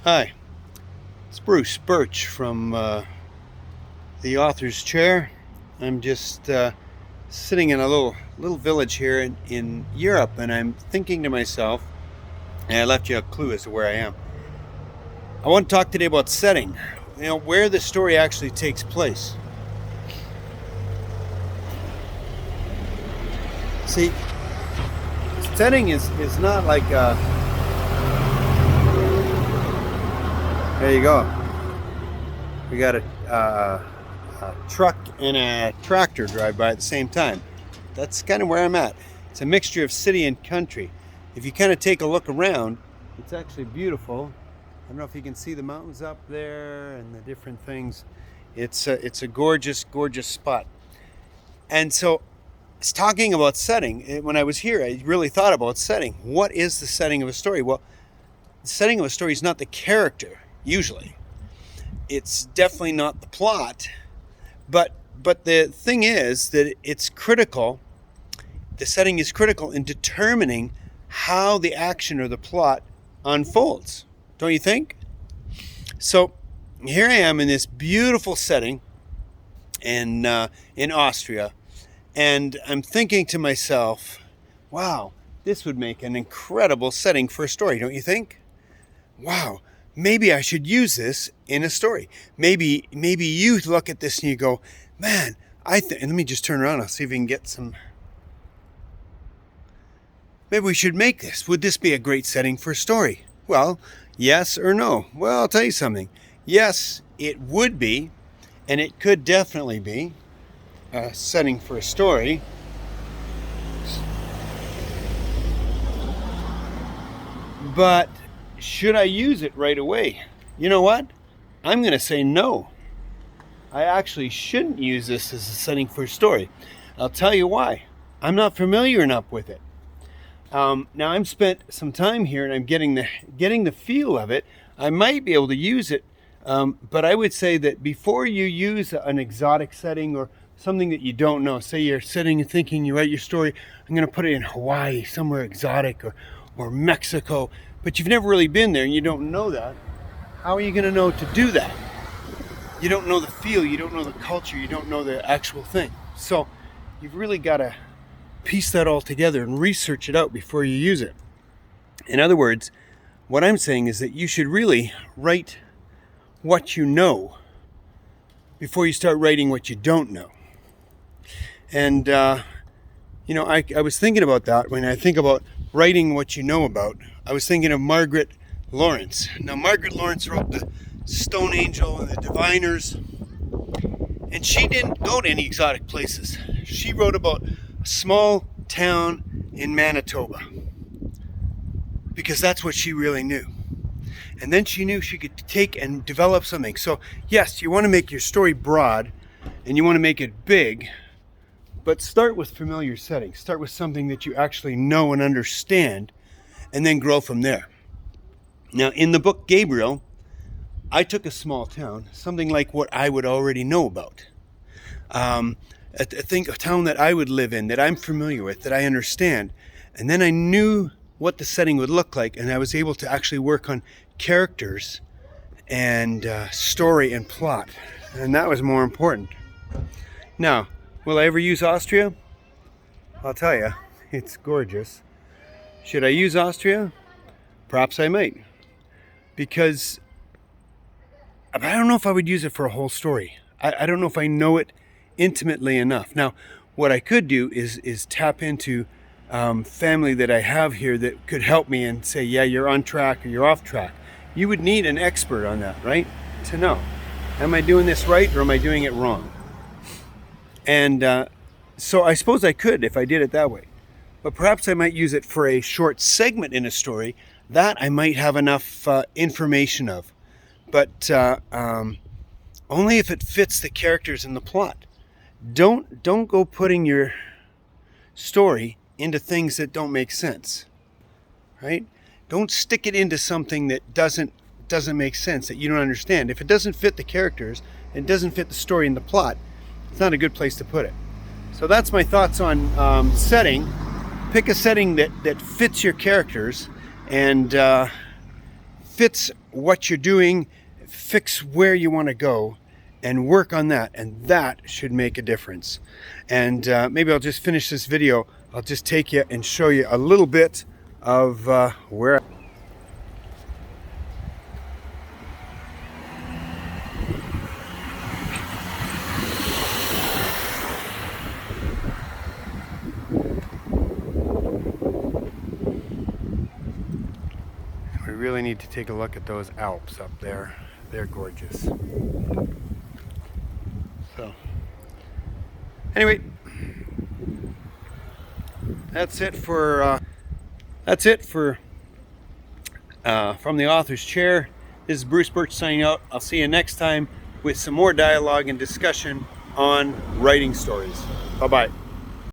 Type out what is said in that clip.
Hi, it's Bruce Birch from the author's chair. I'm just sitting in a little village here in Europe, and I'm thinking to myself, and I left you a clue as to where I am. I want to talk today about setting, where the story actually takes place. See, setting is not like there you go. We got a truck and a tractor drive by at the same time. That's kind of where I'm at. It's a mixture of city and country. If you kind of take a look around, it's actually beautiful. I don't know if you can see the mountains up there and the different things. It's a gorgeous, gorgeous spot. And so it's talking about setting. When I was here, I really thought about setting. What is the setting of a story? Well, the setting of a story is not the character, usually. It's definitely not the plot. But the thing is that it's critical. The setting is critical in determining how the action or the plot unfolds. Don't you think? So here I am in this beautiful setting in Austria, and I'm thinking to myself, wow, this would make an incredible setting for a story, don't you think? Wow, maybe I should use this in a story. Maybe you look at this and you go, man, and let me just turn around. I'll see if we can get some. Maybe we should make this. Would this be a great setting for a story? Well, yes or no? Well, I'll tell you something. Yes, it would be, and it could definitely be a setting for a story. But should I use it right away? You know what? I'm going to say no. I actually shouldn't use this as a setting for a story. I'll tell you why. I'm not familiar enough with it. Now I've spent some time here and I'm getting the feel of it. I might be able to use it, but I would say that before you use an exotic setting or something that you don't know, say you're sitting and thinking you write your story, I'm going to put it in Hawaii, somewhere exotic, or Mexico, but you've never really been there and you don't know that. How are you going to know to do that? You don't know the feel, you don't know the culture, you don't know the actual thing. So you've really got to piece that all together and research it out before you use it. In other words, what I'm saying is that you should really write what you know before you start writing what you don't know. And, I was thinking about that when I think about writing what you know about. I was thinking of Margaret Lawrence. Now, Margaret Lawrence wrote The Stone Angel and The Diviners, and she didn't go to any exotic places. She wrote about a small town in Manitoba because that's what she really knew. And then she knew she could take and develop something. So yes, you want to make your story broad and you want to make it big, but start with familiar settings. Start with something that you actually know and understand, and then grow from there. Now, in the book Gabriel, I took a small town, something like what I would already know about. A town that I would live in, that I'm familiar with, that I understand. And then I knew what the setting would look like, and I was able to actually work on characters and story and plot. And that was more important. Now, will I ever use Austria? I'll tell you, it's gorgeous. Should I use Austria? Perhaps I might. Because I don't know if I would use it for a whole story. I don't know if I know it intimately enough. Now, what I could do is tap into family that I have here that could help me and say, yeah, you're on track or you're off track. You would need an expert on that, right? To know, am I doing this right or am I doing it wrong? And so I suppose I could if I did it that way. But perhaps I might use it for a short segment in a story that I might have enough information of. But only if it fits the characters and the plot. Don't go putting your story into things that don't make sense, right? Don't stick it into something that doesn't make sense, that you don't understand. If it doesn't fit the characters, and it doesn't fit the story and the plot, it's not a good place to put it. So that's my thoughts on setting. Pick a setting that fits your characters and fits what you're doing, fix where you want to go, and work on that, and that should make a difference. And maybe I'll just finish this video. I'll just take you and show you a little bit of where. We really need to take a look at those Alps up there. They're gorgeous. So, anyway, that's it for from the author's chair. This is Bruce Birch signing out. I'll see you next time with some more dialogue and discussion on writing stories. Bye-bye.